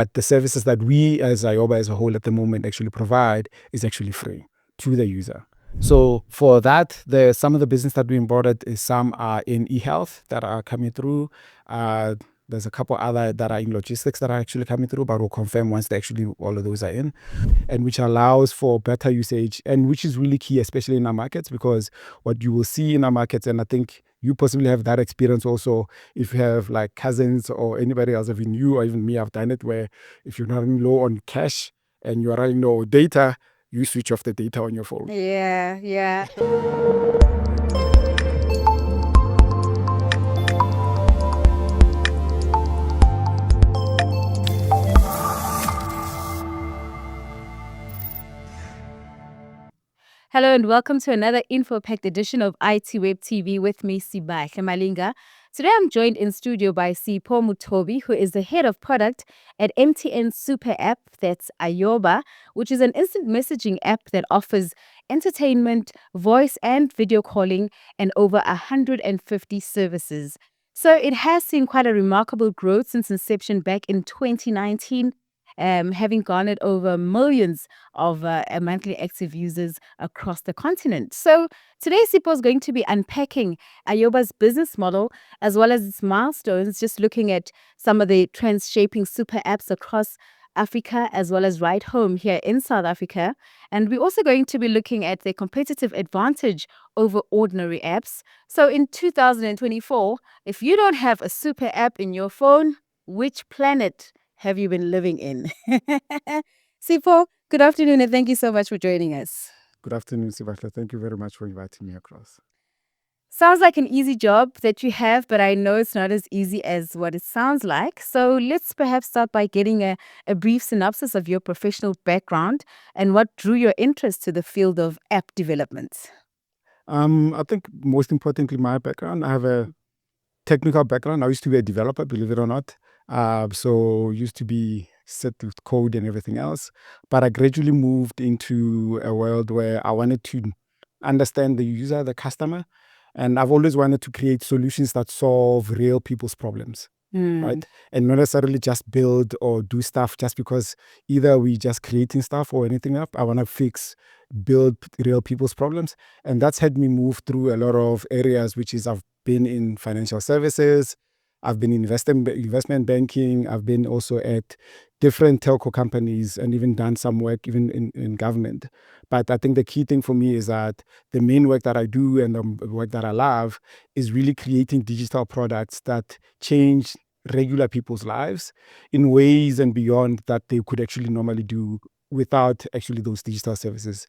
But the services that we as Ayoba as a whole at the moment actually provide is actually free to the user. So for that, some of the business that we onboarded is some are in e-health that are coming through. There's a couple other that are in logistics that are actually coming through, but we'll confirm once all of those are in, and which allows for better usage, and which is really key, especially in our markets, because what you will see in our markets, and I think you possibly have that experience also, if you have like cousins or anybody else, even you or even me, I've done it, where if you're running low on cash and you're running low on data, you switch off the data on your phone. Yeah. Hello and welcome to another info-packed edition of ITWeb TV with me, Sibahle Malinga. Today I'm joined in studio by Sipho Mothobi, who is the head of product at MTN super app, that's Ayoba, which is an instant messaging app that offers entertainment, voice and video calling, and over 150 services. So it has seen quite a remarkable growth since inception back in 2019. Having garnered over millions of monthly active users across the continent. So today, Sipho is going to be unpacking Ayoba's business model as well as its milestones, just looking at some of the trends shaping super apps across Africa as well as right home here in South Africa. And we're also going to be looking at the competitive advantage over ordinary apps. So in 2024, if you don't have a super app in your phone, which planet have you been living in? Sipho, good afternoon and thank you so much for joining us. Good afternoon, Sibahle. Thank you very much for inviting me across. Sounds like an easy job that you have, but I know it's not as easy as what it sounds like. So let's perhaps start by getting a brief synopsis of your professional background and what drew your interest to the field of app development. I think most importantly, my background, I have a technical background. I used to be a developer, believe it or not. So used to be set with code and everything else. But I gradually moved into a world where I wanted to understand the user, the customer. And I've always wanted to create solutions that solve real people's problems. Right. And not necessarily just build or do stuff just because either we just creating stuff or anything up. I want to build real people's problems. And that's had me move through a lot of areas, which is I've been in financial services, I've been in investment banking, I've been also at different telco companies and even done some work even in government. But I think the key thing for me is that the main work that I do and the work that I love is really creating digital products that change regular people's lives in ways and beyond that they could actually normally do without actually those digital services.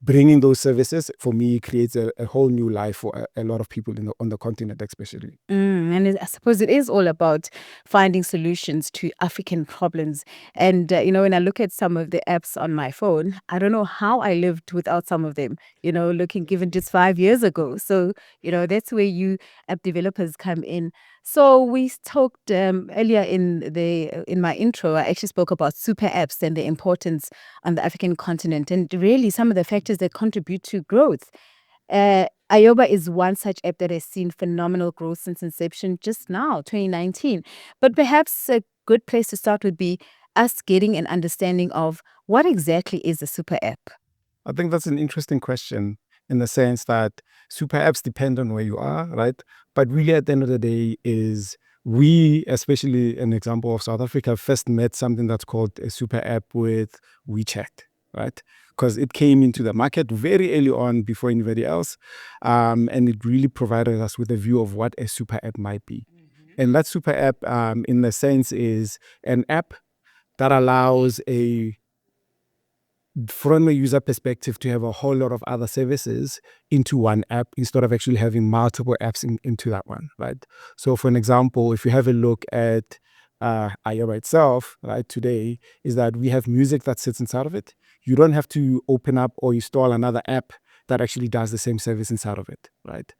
Bringing those services, for me, creates a whole new life for a lot of people on the continent, especially. And I suppose it is all about finding solutions to African problems. And, when I look at some of the apps on my phone, I don't know how I lived without some of them, looking given just 5 years ago. So, that's where you app developers come in. So we talked earlier in my intro. I actually spoke about super apps and the importance on the African continent, and really some of the factors that contribute to growth. Ayoba is one such app that has seen phenomenal growth since inception just now, 2019. But perhaps a good place to start would be us getting an understanding of what exactly is a super app. I think that's an interesting question in the sense that super apps depend on where you are, right? But really, at the end of the day, is we, especially an example of South Africa, first met something that's called a super app with WeChat, right? Because it came into the market very early on before anybody else. And it really provided us with a view of what a super app might be. And that super app, in the sense, is an app that allows from a user perspective to have a whole lot of other services into one app instead of actually having multiple apps into that one, right? So for an example, if you have a look at Iyoba itself, right, today, is that we have music that sits inside of it. You don't have to open up or install another app that actually does the same service inside of it, right?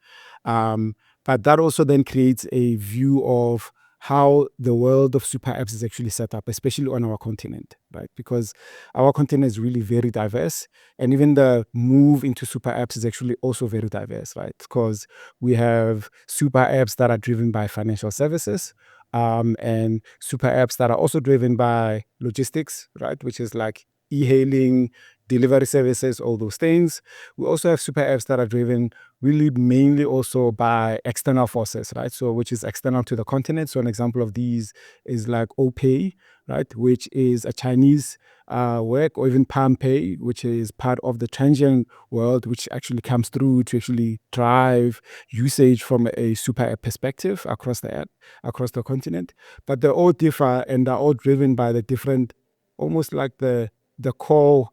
But that also then creates a view of how the world of super apps is actually set up, especially on our continent, right? Because our continent is really very diverse, and even the move into super apps is actually also very diverse, right? Because we have super apps that are driven by financial services, and super apps that are also driven by logistics, right? Which is like e-hailing, delivery services, all those things. We also have super apps that are driven really mainly also by external forces, right? So which is external to the continent. So an example of these is like OPay, right? Which is a Chinese work, or even PalmPay, which is part of the transient world, which actually comes through to actually drive usage from a super app perspective across the app, across the continent. But they all differ and are all driven by the different, almost like the core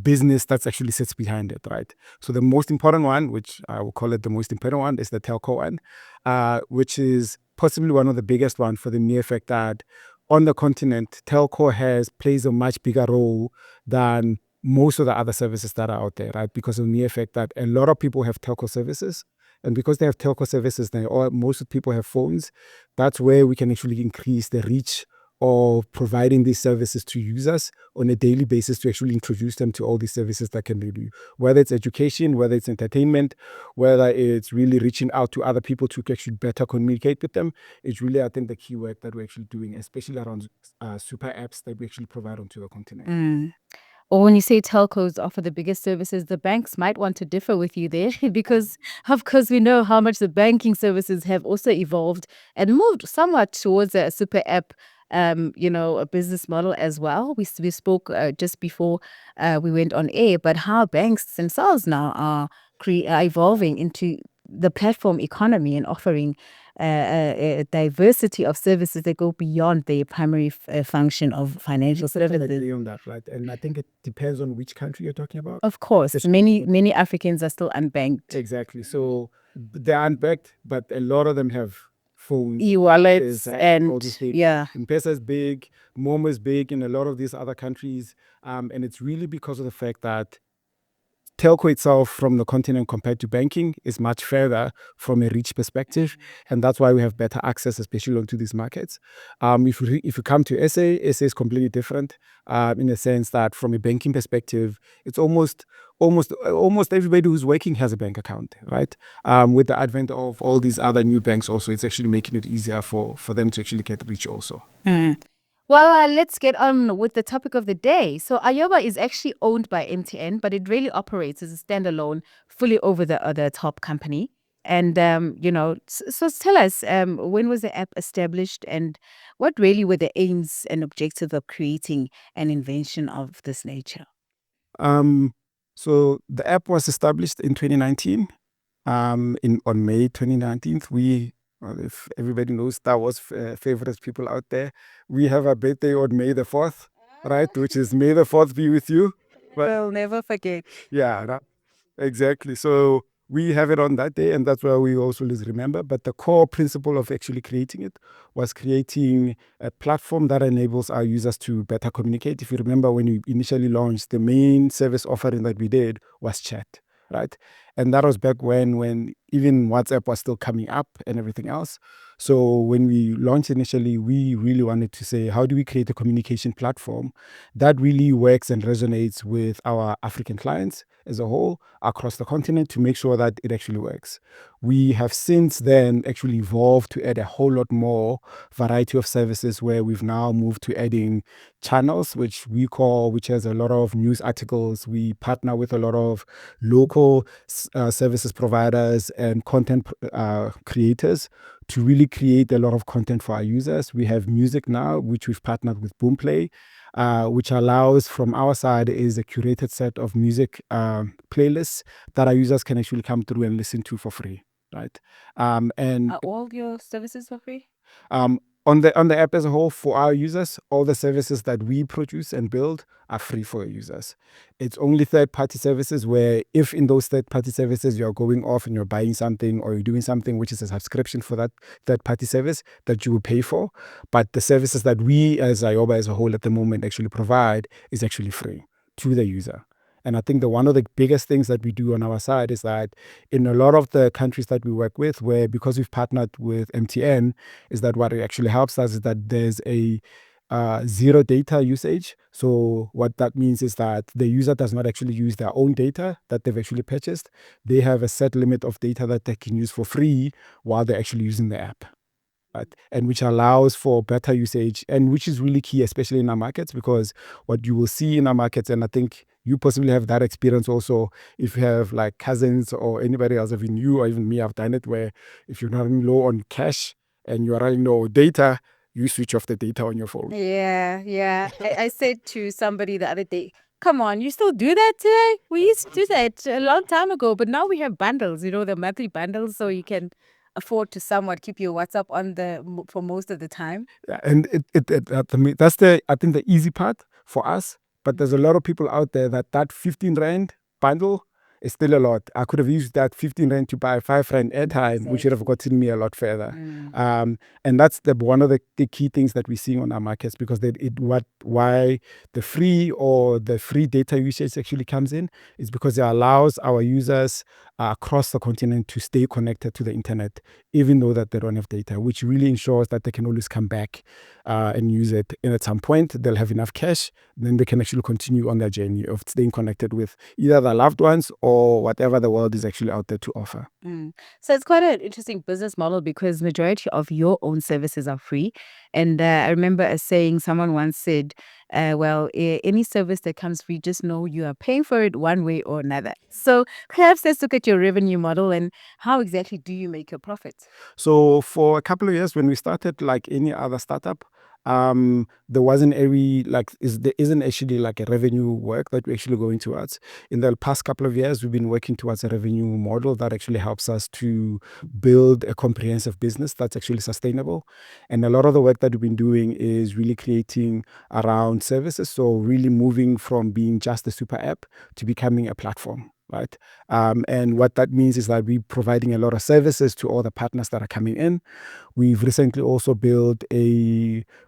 business that's actually sits behind it, right? So the most important one, which I will call it the most important one, is the telco one, which is possibly one of the biggest one for the mere fact that on the continent, telco plays a much bigger role than most of the other services that are out there, right? Because of the mere fact that a lot of people have telco services. And because they have telco services, most people have phones. That's where we can actually increase the reach of providing these services to users on a daily basis to actually introduce them to all these services that can do, whether it's education, whether it's entertainment, whether it's really reaching out to other people to actually better communicate with them. It's really, I think, the key work that we're actually doing, especially around super apps that we actually provide onto the continent. Or when you say telcos offer the biggest services, the banks might want to differ with you there because, of course, we know how much the banking services have also evolved and moved somewhat towards a super app, a business model as well. We spoke just before we went on air, but how banks themselves now are evolving into the platform economy and offering a diversity of services that go beyond their primary function of financial services. Agree on that, right? And I think it depends on which country you're talking about. Of course, many Africans are still unbanked. Exactly. So they're unbanked, but a lot of them have phones, E-wallets and all these things. yeah. M-Pesa is big, Momo is big in a lot of these other countries. And it's really because of the fact that telco itself from the continent compared to banking is much further from a reach perspective. And that's why we have better access, especially onto these markets. If you come to SA is completely different in the sense that from a banking perspective, it's almost everybody who's working has a bank account, right? With the advent of all these other new banks also, it's actually making it easier for them to actually get reach also. Well, let's get on with the topic of the day. So Ayoba is actually owned by MTN, but it really operates as a standalone, fully over the other top company. And, so tell us, when was the app established and what really were the aims and objectives of creating an invention of this nature? So the app was established in 2019. On May 2019th, if everybody knows Star Wars favorite people out there, we have a birthday on May the 4th, right? Which is May the 4th be with you. But We'll never forget. yeah, exactly. So we have it on that day, and that's why we also always remember. But the core principle of actually creating it was creating a platform that enables our users to better communicate. If you remember when we initially launched, the main service offering that we did was chat, right? And that was back when even WhatsApp was still coming up and everything else. So when we launched initially, we really wanted to say, how do we create a communication platform that really works and resonates with our African clients as a whole across the continent to make sure that it actually works. We have since then actually evolved to add a whole lot more variety of services where we've now moved to adding channels, which has a lot of news articles. We partner with a lot of local services providers and content creators to really create a lot of content for our users. We have music now, which we've partnered with Boomplay, which allows from our side is a curated set of music playlists that our users can actually come through and listen to for free, right? And Are all your services for free? on the app as a whole, for our users, all the services that we produce and build are free for our users. It's only third-party services where if in those third-party services you're going off and you're buying something or you're doing something which is a subscription for that third-party service that you will pay for. But the services that we as Iyoba as a whole at the moment actually provide is actually free to the user. And I think one of the biggest things that we do on our side is that in a lot of the countries that we work with, where because we've partnered with MTN, is that what it actually helps us is that there's a zero data usage. So what that means is that the user does not actually use their own data that they've actually purchased. They have a set limit of data that they can use for free while they're actually using the app. right? And which allows for better usage, and which is really key, especially in our markets, because what you will see in our markets, and I think you possibly have that experience also, if you have like cousins or anybody else, even you or even me, I've done it, where if you're running low on cash and you're running low on data, you switch off the data on your phone. Yeah. I said to somebody the other day, come on, you still do that today? We used to do that a long time ago, but now we have bundles, the monthly bundles, so you can afford to somewhat keep your WhatsApp on for most of the time. Yeah, and that's I think the easy part for us. But there's a lot of people out there that 15 rand bundle is still a lot. I could have used that 15 rand to buy 5 rand airtime, which would have gotten me a lot further. And that's one of the key things that we're seeing on our markets, because why the free data usage actually comes in is because it allows our users across the continent to stay connected to the internet, even though that they don't have data, which really ensures that they can always come back and use it. And at some point, they'll have enough cash, then they can actually continue on their journey of staying connected with either their loved ones or whatever the world is actually out there to offer. So it's quite an interesting business model, because majority of your own services are free. And I remember saying, someone once said, any service that comes free, just know you are paying for it one way or another. So perhaps let's look at your revenue model and how exactly do you make your profits? So for a couple of years, when we started, like any other startup, there wasn't there isn't actually like a revenue work that we're actually going towards. In the past couple of years, we've been working towards a revenue model that actually helps us to build a comprehensive business that's actually sustainable. And a lot of the work that we've been doing is really creating around services. So really moving from being just a super app to becoming a platform. Right. And what that means is that we're providing a lot of services to all the partners that are coming in. We've recently also built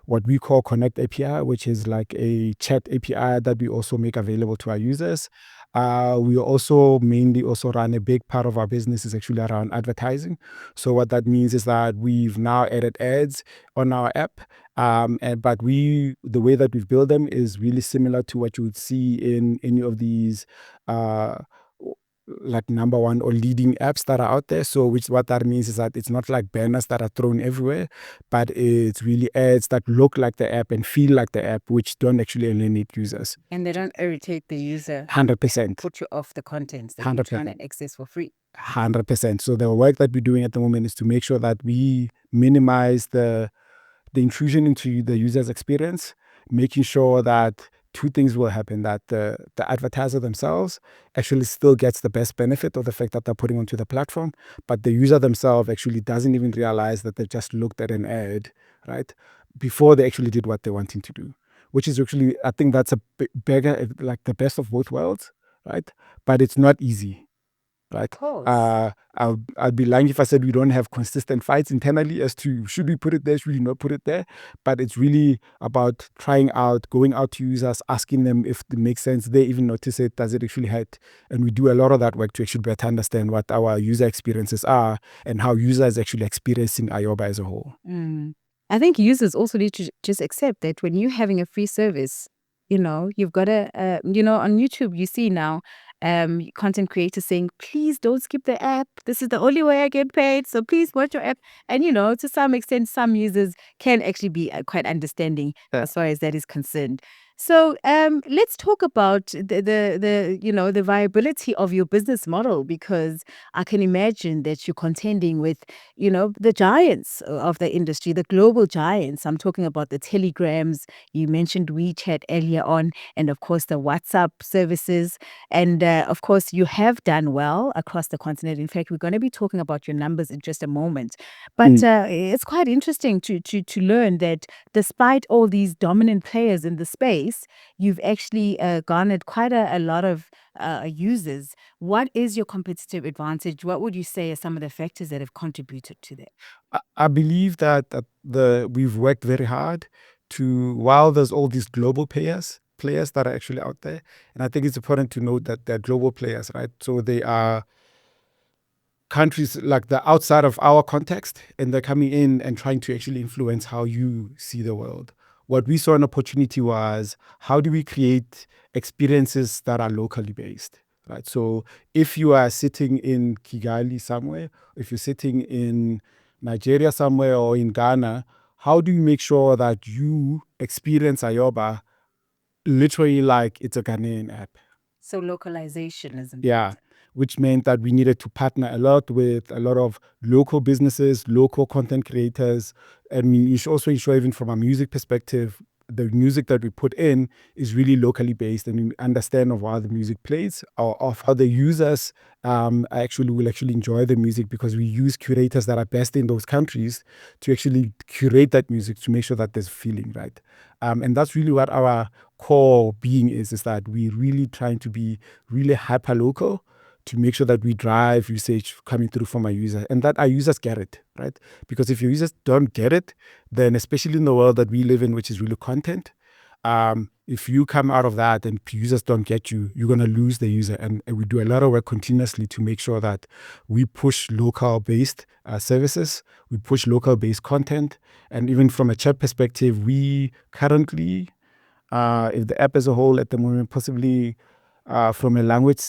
what we call Connect API, which is like a chat API that we also make available to our users. We also mainly also run a big part of our business is actually around advertising. So what that means is that we've now added ads on our app. But the way that we've built them is really similar to what you would see in any of these like number one or leading apps that are out there. So what that means is that it's not like banners that are thrown everywhere, but it's really ads that look like the app and feel like the app, which don't actually alienate users. And they don't irritate the user. 100%. Put you off the contents that you're trying to access for free. 100%. So the work that we're doing at the moment is to make sure that we minimize the intrusion into the user's experience, making sure that two things will happen: that the advertiser themselves actually still gets the best benefit of the fact that they're putting onto the platform, but the user themselves actually doesn't even realize that they just looked at an ad, right, before they actually did what they're wanting to do, which is actually, I think that's a bigger, like the best of both worlds, right? But it's not easy. Right. I'd be lying if I said we don't have consistent fights internally as to should we put it there, should we not put it there. But it's really about going out to users, asking them if it makes sense. They even notice it, does it actually hurt? And we do a lot of that work to actually better understand what our user experiences are and how users actually experiencing Ayoba as a whole. I think users also need to just accept that when you're having a free service, you've got to, on YouTube, you see now content creators saying, please don't skip the app. This is the only way I get paid. So please watch your app. And, to some extent, some users can actually be quite understanding as far as that is concerned. So let's talk about the viability of your business model, because I can imagine that you're contending with, the giants of the industry, the global giants. I'm talking about the Telegrams. You mentioned WeChat earlier on, and of course the WhatsApp services. And of course, you have done well across the continent. In fact, we're going to be talking about your numbers in just a moment. But it's quite interesting to learn that despite all these dominant players in the space, you've actually garnered quite a lot of users. What is your competitive advantage? What would you say are some of the factors that have contributed to that? I believe that we've worked very hard while there's all these global players that are actually out there. And I think it's important to note that they're global players, right? So they are countries like the outside of our context, and they're coming in and trying to actually influence how you see the world. What we saw an opportunity was, how do we create experiences that are locally based, right? So if you are sitting in Kigali somewhere, if you're sitting in Nigeria somewhere or in Ghana, how do you make sure that you experience Ayoba literally like it's a Ghanaian app? So localization is important. Yeah, which meant that we needed to partner a lot with a lot of local businesses, local content creators. And you should also ensure, even from a music perspective, the music that we put in is really locally based, and we understand of how the music plays, or of how the users actually will actually enjoy the music, because we use curators that are best in those countries to actually curate that music to make sure that there's feeling, right? And that's really what our core being is that we're really trying to be really hyper local to make sure that we drive usage coming through from our users, and that our users get it, right? Because if your users don't get it, then especially in the world that we live in, which is really content, if you come out of that and users don't get you, you're going to lose the user. And we do a lot of work continuously to make sure that we push local-based services, we push local-based content. And even from a chat perspective, we currently, if the app as a whole at the moment, possibly from a language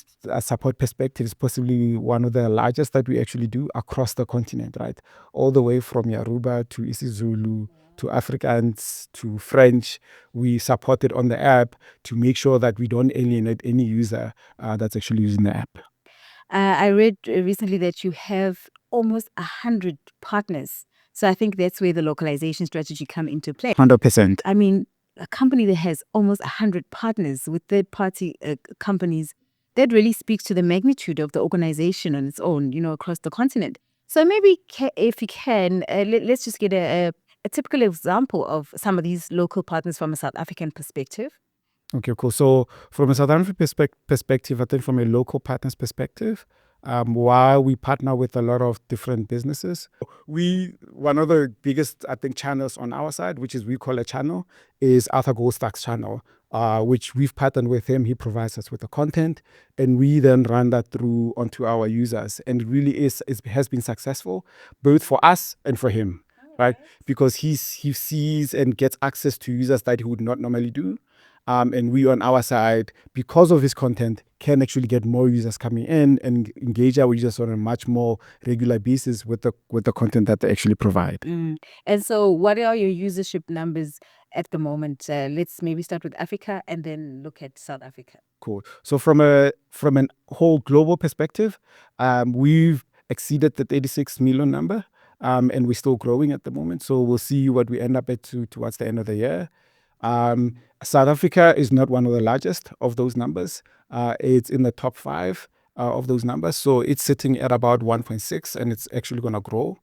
support perspective, is possibly one of the largest that we actually do across the continent, right? All the way from Yoruba to isiZulu to Afrikaans to French. We support it on the app to make sure that we don't alienate any user that's actually using the app. I read recently that you have almost 100 partners. So I think that's where the localization strategy come into play. 100%. I mean, a company that has almost 100 partners with third-party companies, that really speaks to the magnitude of the organization on its own, across the continent. So maybe if you can, let's just get a typical example of some of these local partners from a South African perspective. Okay, cool. So from a South African perspective, I think from a local partners perspective, while we partner with a lot of different businesses, one of the biggest, I think, channels on our side, which is we call a channel, is Arthur Goldstack's channel, which we've partnered with him. He provides us with the content, and we then run that through onto our users. And it really has been successful, both for us and for him, right? Because he sees and gets access to users that he would not normally do. And we on our side, because of his content, can actually get more users coming in and engage our users on a much more regular basis with the content that they actually provide. And so what are your usership numbers at the moment? Let's maybe start with Africa and then look at South Africa. Cool. So from an whole global perspective, we've exceeded the 36 million number, and we're still growing at the moment. So we'll see what we end up at towards the end of the year. South Africa is not one of the largest of those numbers. It's in the top 5 of those numbers. So it's sitting at about 1.6, and it's actually going to grow.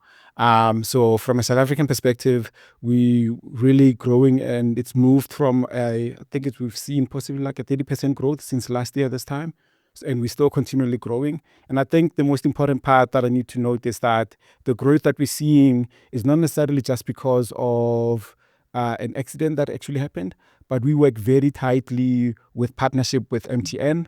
So from a South African perspective, we really growing, and it's moved from we've seen possibly like a 30% growth since last year this time. And we're still continually growing. And I think the most important part that I need to note is that the growth that we're seeing is not necessarily just because of an accident that actually happened, but we work very tightly with partnership with MTN,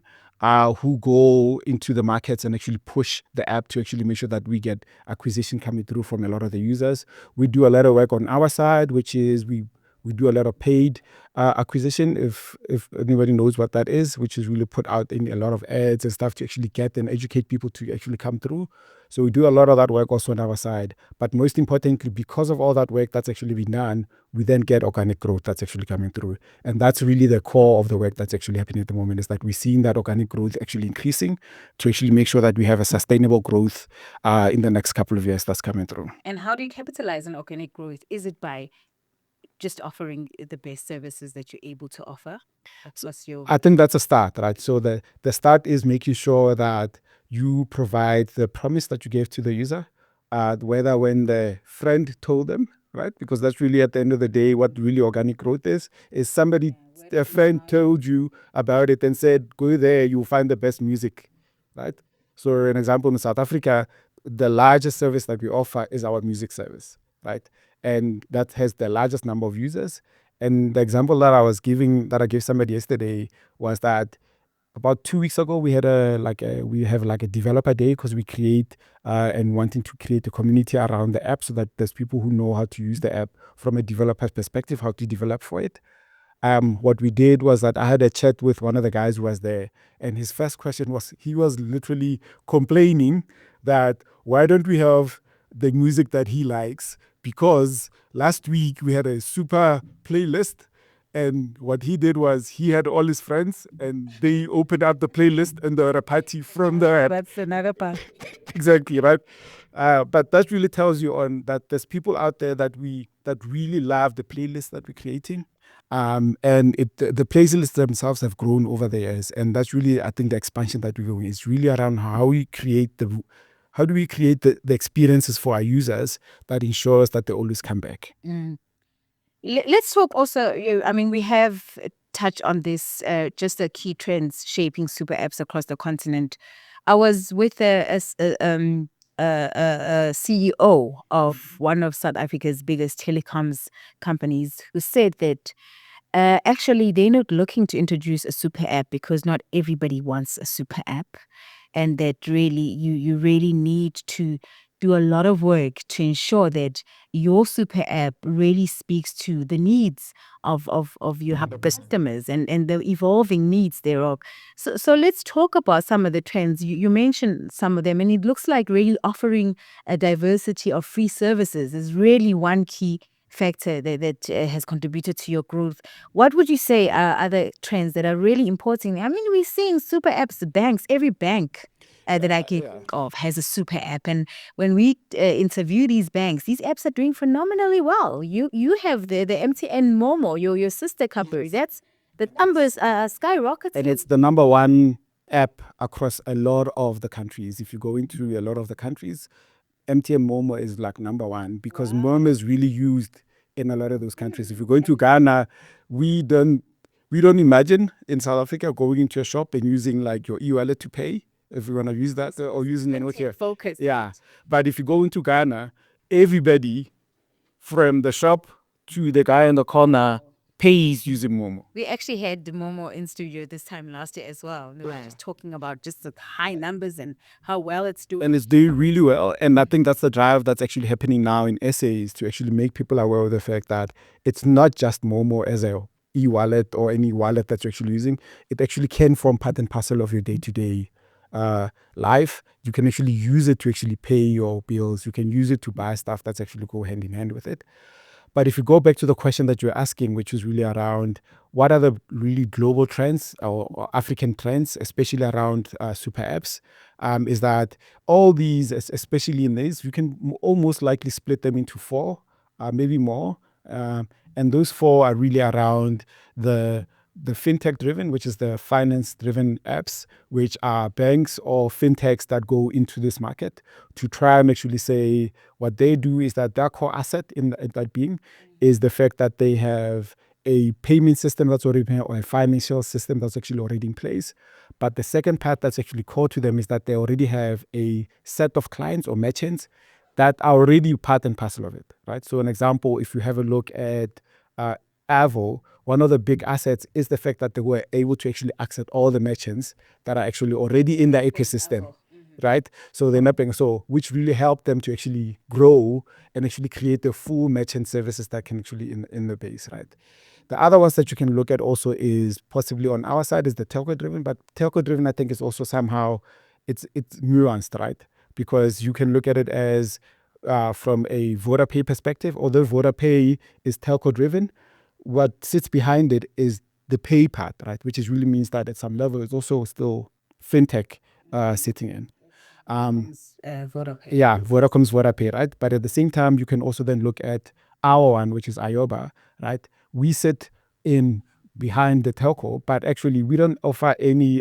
who go into the markets and actually push the app to actually make sure that we get acquisition coming through from a lot of the users. We do a lot of work on our side, which is we do a lot of paid acquisition, if anybody knows what that is, which is really put out in a lot of ads and stuff to actually get and educate people to actually come through. So we do a lot of that work also on our side. But most importantly, because of all that work that's actually been done, we then get organic growth that's actually coming through. And that's really the core of the work that's actually happening at the moment, is that we're seeing that organic growth actually increasing to actually make sure that we have a sustainable growth in the next couple of years that's coming through. And how do you capitalize on organic growth? Is it by just offering the best services that you're able to offer? I think that's a start, right? So the start is making sure that you provide the promise that you gave to the user, whether when the friend told them, right? Because that's really at the end of the day what really organic growth is somebody, a friend told you about it and said, go there, you'll find the best music, right? So an example, in South Africa, the largest service that we offer is our music service, right? And that has the largest number of users. And the example that I gave somebody yesterday was that about 2 weeks ago, we have a developer day, because we create and wanting to create a community around the app so that there's people who know how to use the app from a developer's perspective, how to develop for it. What we did was that I had a chat with one of the guys who was there, and his first question was, he was literally complaining that why don't we have the music that he likes, because last week we had a super playlist. And what he did was he had all his friends and they opened up the playlist and there were a party from the app. That's another part. Exactly, right? But that really tells you on that there's people out there that really love the playlist that we're creating. And the playlists themselves have grown over the years. And that's really, I think, the expansion that we're doing is really around how do we create the experiences for our users that ensures that they always come back. Let's talk also, I mean, we have touched on this, just the key trends shaping super apps across the continent. I was with a CEO of one of South Africa's biggest telecoms companies who said that actually they're not looking to introduce a super app because not everybody wants a super app, and that really you really need to do a lot of work to ensure that your super app really speaks to the needs of your customers and the evolving needs thereof. So let's talk about some of the trends. You mentioned some of them, and it looks like really offering a diversity of free services is really one key factor that has contributed to your growth. What would you say are other trends that are really important? I mean, we're seeing super apps, banks, every bank that I can think of has a super app. And when we interview these banks, these apps are doing phenomenally well. You have the MTN Momo, your sister company. That's the numbers are skyrocketing. And it's the number one app across a lot of the countries. If you go into a lot of the countries, MTN Momo is like number one because Momo is really used in a lot of those countries. If you go into Ghana, we don't imagine in South Africa going into a shop and using like your e-wallet to pay. If you want to use that or using it here. Focus. Yeah. But if you go into Ghana, everybody from the shop to the guy in the corner pays using Momo. We actually had the Momo in studio this time last year as well. We were just talking about just the high numbers and how well it's doing. And it's doing really well. And I think that's the drive that's actually happening now in SA is to actually make people aware of the fact that it's not just Momo as a e-wallet or any wallet that you're actually using. It actually can form part and parcel of your day-to-day life. You can actually use it to actually pay your bills. You can use it to buy stuff that's actually go hand in hand with it. But if you go back to the question that you're asking, which is really around what are the really global trends or African trends, especially around super apps, is that all these, especially in these, you can almost likely split them into four, maybe more. And those four are really around the fintech driven, which is the finance driven apps, which are banks or fintechs that go into this market to try and actually say what they do is that their core asset in that being is the fact that they have a payment system that's already or a financial system that's actually already in place. But the second part that's actually core to them is that they already have a set of clients or merchants that are already part and parcel of it, right? So an example, if you have a look at Avo, one of the big assets is the fact that they were able to actually access all the merchants that are actually already in the ecosystem, right? So they're not paying, which really helped them to actually grow and actually create the full merchant services that can actually in the base, right? The other ones that you can look at also is possibly on our side is the telco driven, but telco driven I think is also somehow it's nuanced, right? Because you can look at it as from a VodaPay perspective, although VodaPay is telco driven, what sits behind it is the pay part, right? Which is really means that at some level it's also still fintech sitting in. VodaPay. Yeah, Vodacom's VodaPay, right? But at the same time, you can also then look at our one, which is Ayoba, right? We sit in behind the telco, but actually we don't offer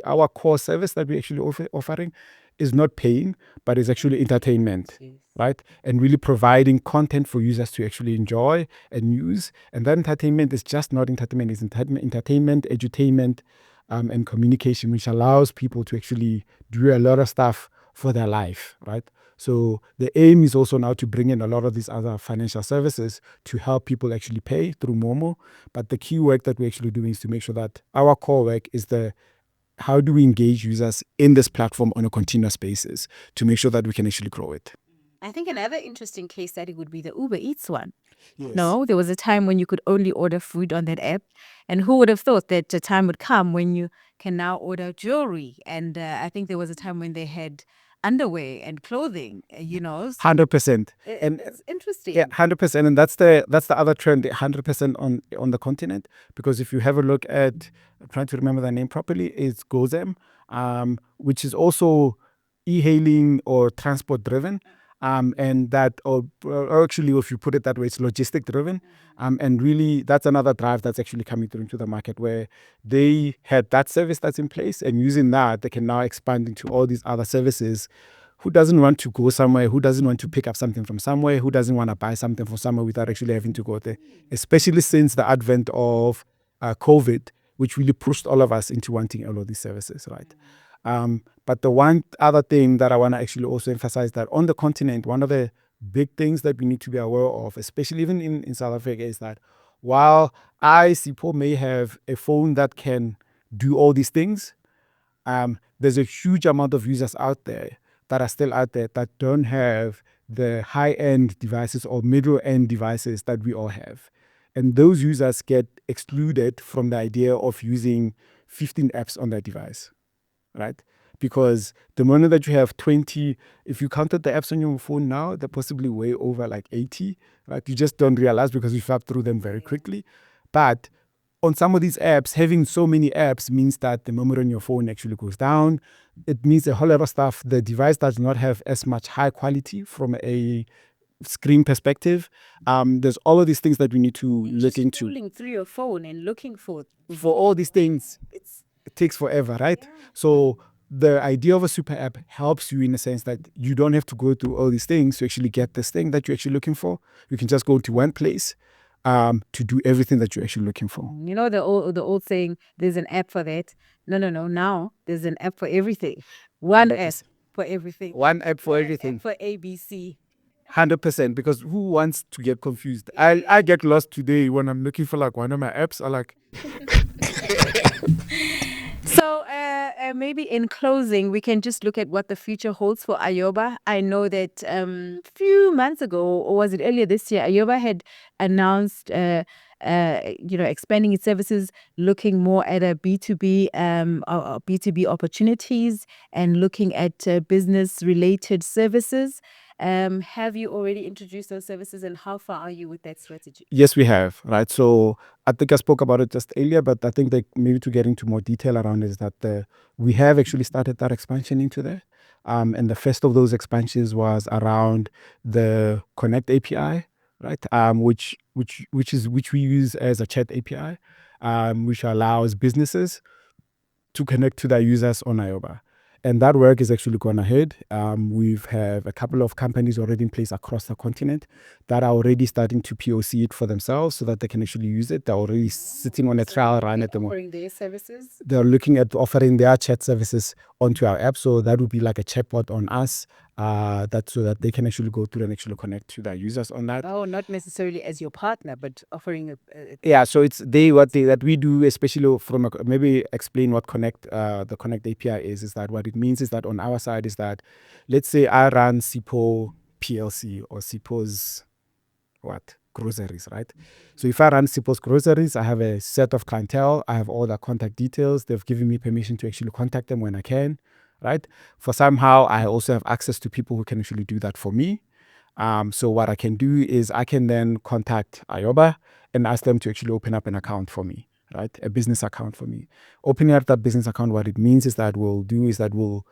our core service that we actually offering is not paying, but is actually entertainment, right? And really providing content for users to actually enjoy and use. And that entertainment is just not entertainment, it's entertainment, edutainment, and communication, which allows people to actually do a lot of stuff for their life, right? So the aim is also now to bring in a lot of these other financial services to help people actually pay through Momo. But the key work that we're actually doing is to make sure that our core work is how do we engage users in this platform on a continuous basis to make sure that we can actually grow it. I think another interesting case study would be the Uber Eats one. Yes. No, there was a time when you could only order food on that app. And who would have thought that the time would come when you can now order jewelry? And I think there was a time when they had underwear and clothing, 100%. And it's interesting. yeah, 100%. And that's the other trend, 100% on the continent. Because if you have a look at, I'm trying to remember the name properly, it's Gozem, which is also e-hailing or transport driven. And that, or actually, if you put it that way, it's logistic driven. And really, that's another drive that's actually coming through into the market, where they had that service that's in place, and using that, they can now expand into all these other services. Who doesn't want to go somewhere? Who doesn't want to pick up something from somewhere? Who doesn't want to buy something from somewhere without actually having to go there? Especially since the advent of COVID, which really pushed all of us into wanting all of these services, right? But the one other thing that I want to actually also emphasize, that on the continent, one of the big things that we need to be aware of, especially even in South Africa, is that while Sipho, may have a phone that can do all these things, there's a huge amount of users out there that are still out there that don't have the high-end devices or middle-end devices that we all have. And those users get excluded from the idea of using 15 apps on their device, right? Because the moment that you have 20, if you counted the apps on your phone now, they're possibly way over like 80, right? You just don't realize because you flap through them very quickly. But on some of these apps, having so many apps means that the memory on your phone actually goes down. It means a whole lot of stuff. The device does not have as much high quality from a screen perspective. There's all of these things that we need to look into. Scrolling through your phone and looking for all these things, it takes forever, right? Yeah. So the idea of a super app helps you in a sense that you don't have to go through all these things to actually get this thing that you're actually looking for. You can just go to one place to do everything that you're actually looking for. The old saying, there's an app for that. No. Now there's an app for everything. One app for everything. One app for everything. For ABC. 100%, because who wants to get confused? I get lost today when I'm looking for like one of my apps. I like. So maybe in closing, we can just look at what the future holds for Iyoba. I know that a few months ago, or was it earlier this year, Iyoba had announced expanding its services, looking more at a B2B B2B opportunities, and looking at business related services. Have you already introduced those services, and how far are you with that strategy? Yes, we have, right? So I think I spoke about it just earlier, but I think that maybe to get into more detail around is that we have actually started that expansion into there. And the first of those expansions was around the Connect API, right? Which we use as a chat API, which allows businesses to connect to their users on Iyoba. And that work is actually gone ahead. We've have a couple of companies already in place across the continent that are already starting to POC it for themselves so that they can actually use it. They're already sitting on a trial run at the moment. Offering their services? They're looking at offering their chat services onto our app. So that would be like a chatbot on us, so that they can actually go through and actually connect to their users on that. Oh, not necessarily as your partner, but offering yeah, so it's that we do, especially from maybe explain what the Connect API is that what it means is that on our side is that, let's say I run Sipho PLC or Sipho's groceries, right? So if I run Sipho's groceries, I have a set of clientele, I have all their contact details, they've given me permission to actually contact them when I can, right? For somehow I also have access to people who can actually do that for me. So what I can do is I can then contact Ayoba and ask them to actually open up an account for me, right? A business account for me. Opening up that business account, what it means is that we'll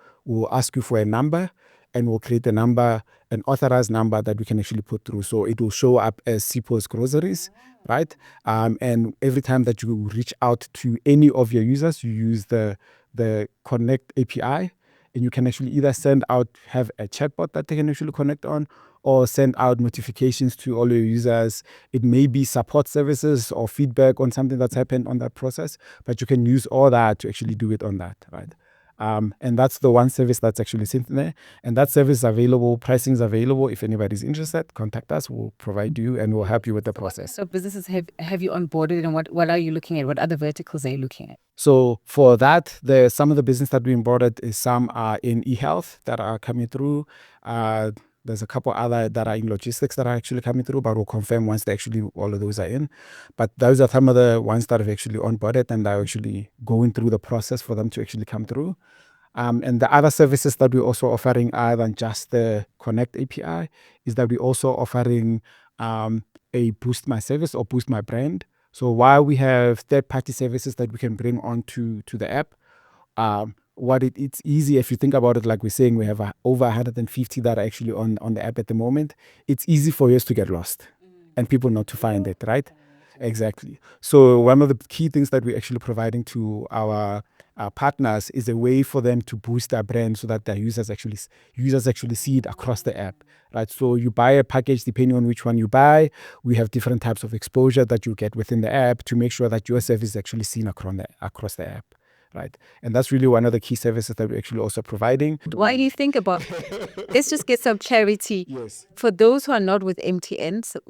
ask you for a number, and we'll create a number, an authorized number that we can actually put through. So it will show up as Sipho's groceries, right? And every time that you reach out to any of your users, you use the Connect API, and you can actually either have a chatbot that they can actually connect on, or send out notifications to all your users. It may be support services or feedback on something that's happened on that process, but you can use all that to actually do it on that, right? And that's the one service that's actually sitting there. And that service is available, pricing is available. If anybody's interested, contact us. We'll provide you and we'll help you with the process. So businesses have you onboarded, and what are you looking at? What other verticals are you looking at? So for that, some of the business that we onboarded is some are in e-health that are coming through. There's a couple other that are in logistics that are actually coming through, but we'll confirm once all of those are in. But those are some of the ones that have actually onboarded and are actually going through the process for them to actually come through. And the other services that we're also offering, other than just the Connect API, is that we're also offering a Boost My Service or Boost My Brand. So while we have third-party services that we can bring onto the app, it's easy if you think about it. Like we're saying, we have over 150 that are actually on the app at the moment. It's easy for us to get lost and people not to find it, right? Exactly. So one of the key things that we're actually providing to our partners is a way for them to boost their brand so that their users actually see it across the app, right? So you buy a package, depending on which one you buy, we have different types of exposure that you get within the app to make sure that your service is actually seen across the app. Right. And that's really one of the key services that we're actually also providing. Why do you think about let's just get some clarity. Yes. For those who are not with MTN, so,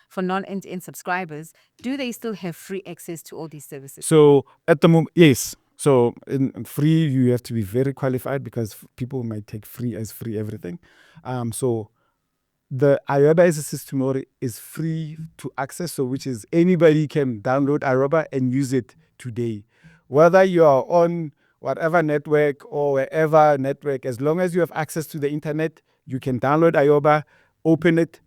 for non-MTN subscribers, do they still have free access to all these services? So at the moment, yes. So in free, you have to be very qualified because people might take free as free everything. So the Iyoba as a system is free to access, so which is anybody can download Iyoba and use it today. Whether you are on whatever network or wherever network, as long as you have access to the internet, you can download Iyoba, open it,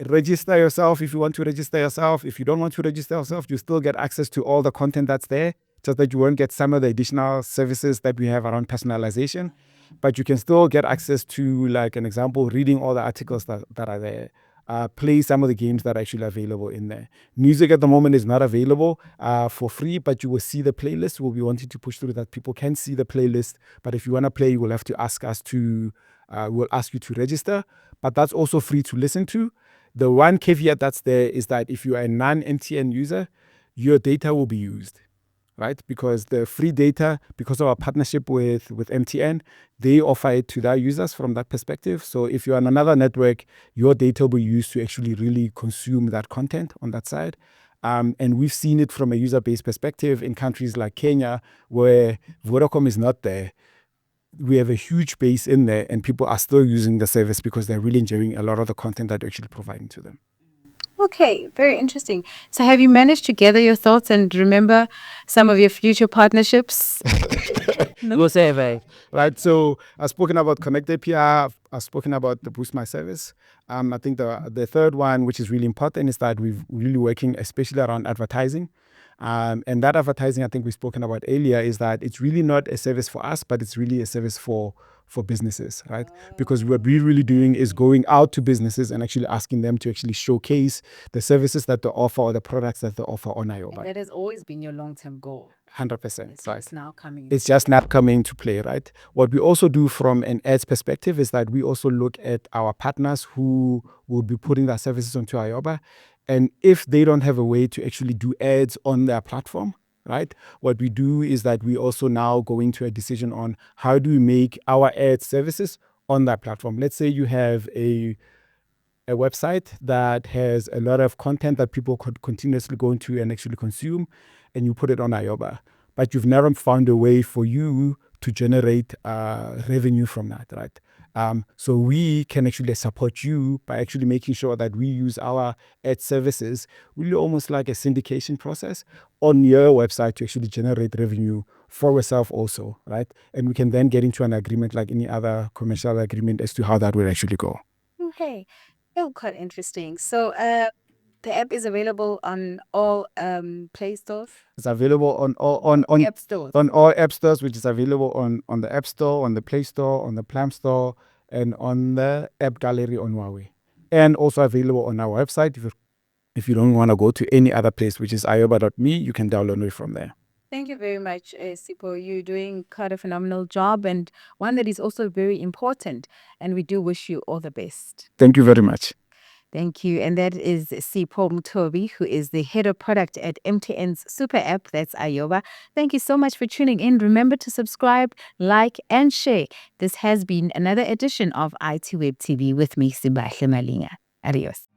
register yourself if you want to register yourself. If you don't want to register yourself, you still get access to all the content that's there, just that you won't get some of the additional services that we have around personalization. But you can still get access to, like an example, reading all the articles that are there, play some of the games that are actually available in there. Music at the moment is not available for free, but you will see the playlist. We'll be wanting to push through that people can see the playlist. But if you want to play, you will have to ask us to, we'll ask you to register. But that's also free to listen to. The one caveat that's there is that if you are a non-MTN user, your data will be used. Right? Because the free data, because of our partnership with MTN, they offer it to their users from that perspective. So if you're on another network, your data will be used to actually really consume that content on that side. And we've seen it from a user-based perspective in countries like Kenya, where Vodacom is not there. We have a huge base in there and people are still using the service because they're really enjoying a lot of the content that we're actually providing to them. Okay, very interesting. So have you managed to gather your thoughts and remember some of your future partnerships? Go survey. Right, so I've spoken about Connect API, I've spoken about the Boost My Service. I think the third one, which is really important, is that we're really working especially around advertising. And that advertising, I think we've spoken about earlier, is that it's really not a service for us, but it's really a service for businesses, right? Because what we're really doing is going out to businesses and actually asking them to actually showcase the services that they offer or the products that they offer on Iyoba. That has always been your long-term goal. 100%, right? It's now coming. It's just not coming to play, right? What we also do from an ads perspective is that we also look at our partners who will be putting their services onto Iyoba. And if they don't have a way to actually do ads on their platform, right? What we do is that we also now go into a decision on how do we make our ad services on that platform. Let's say you have a website that has a lot of content that people could continuously go into and actually consume, and you put it on Iyoba. But you've never found a way for you to generate revenue from that, right? So we can actually support you by actually making sure that we use our ad services, really almost like a syndication process on your website to actually generate revenue for yourself also, right? And we can then get into an agreement like any other commercial agreement as to how that will actually go. Okay, oh, quite interesting. So the app is available on all Play stores? It's available on all App stores. on all app stores, which is available on the App Store, on the Play Store, on the Plum Store, and on the App Gallery on Huawei. And also available on our website. If you don't want to go to any other place, which is iyoba.me, you can download it from there. Thank you very much, Sipho. You're doing quite a phenomenal job and one that is also very important. And we do wish you all the best. Thank you very much. Thank you. And that is Sipho Mothobi, who is the head of product at MTN's super app, that's Ayoba. Thank you so much for tuning in. Remember to subscribe, like, and share. This has been another edition of ITWeb TV with me, Sibahle Malinga. Adios.